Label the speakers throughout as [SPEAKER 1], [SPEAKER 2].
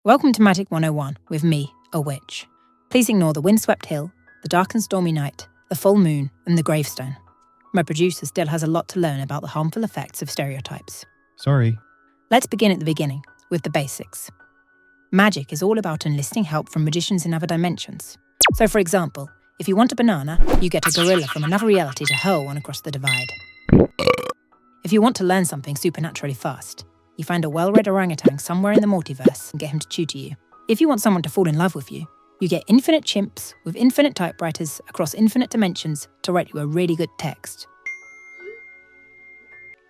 [SPEAKER 1] Welcome to Magic 101 with me, a witch. Please ignore the windswept hill, the dark and stormy night, the full moon, and the gravestone. My producer still has a lot to learn about the harmful effects of stereotypes.
[SPEAKER 2] Sorry.
[SPEAKER 1] Let's begin at the beginning, with the basics. Magic is all about enlisting help from magicians in other dimensions. So for example, if you want a banana, you get a gorilla from another reality to hurl one across the divide. If you want to learn something supernaturally fast, you find a well-read orangutan somewhere in the multiverse and get him to tutor you. If you want someone to fall in love with you, you get infinite chimps with infinite typewriters across infinite dimensions to write you a really good text.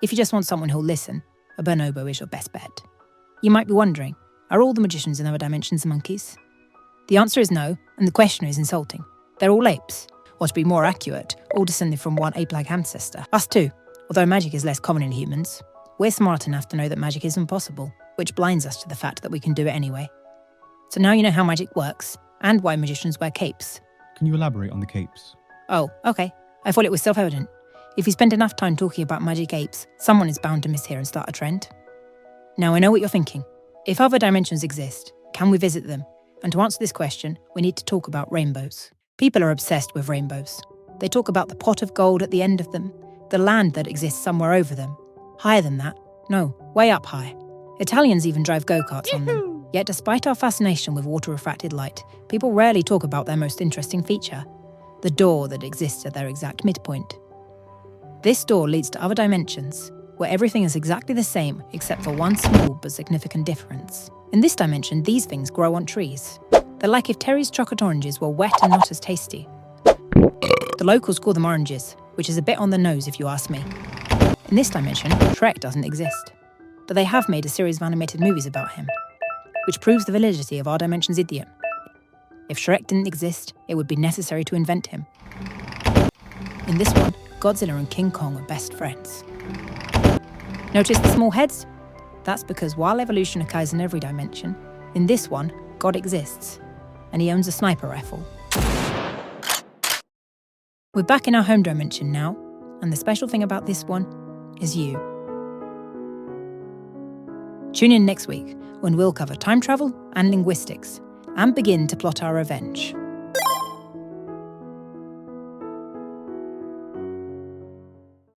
[SPEAKER 1] If you just want someone who'll listen, a bonobo is your best bet. You might be wondering, are all the magicians in other dimensions monkeys? The answer is no, and the question is insulting. They're all apes, or to be more accurate, all descended from one ape-like ancestor. Us too, although magic is less common in humans. We're smart enough to know that magic isn't possible, which blinds us to the fact that we can do it anyway. So now you know how magic works, and why magicians wear capes.
[SPEAKER 2] Can you elaborate on the capes?
[SPEAKER 1] Oh, okay. I thought it was self-evident. If you spend enough time talking about magic apes, someone is bound to mishear and start a trend. Now I know what you're thinking. If other dimensions exist, can we visit them? And to answer this question, we need to talk about rainbows. People are obsessed with rainbows. They talk about the pot of gold at the end of them, the land that exists somewhere over them. Higher than that? No, way up high. Italians even drive go-karts on them. Yet despite our fascination with water-refracted light, people rarely talk about their most interesting feature, the door that exists at their exact midpoint. This door leads to other dimensions, where everything is exactly the same except for one small but significant difference. In this dimension, these things grow on trees. They're like if Terry's chocolate oranges were wet and not as tasty. The locals call them oranges, which is a bit on the nose if you ask me. In this dimension, Shrek doesn't exist, but they have made a series of animated movies about him, which proves the validity of our dimension's idiom. If Shrek didn't exist, it would be necessary to invent him. In this one, Godzilla and King Kong are best friends. Notice the small heads? That's because while evolution occurs in every dimension, in this one, God exists, and he owns a sniper rifle. We're back in our home dimension now, and the special thing about this one is you. Tune in next week when we'll cover time travel and linguistics and begin to plot our revenge.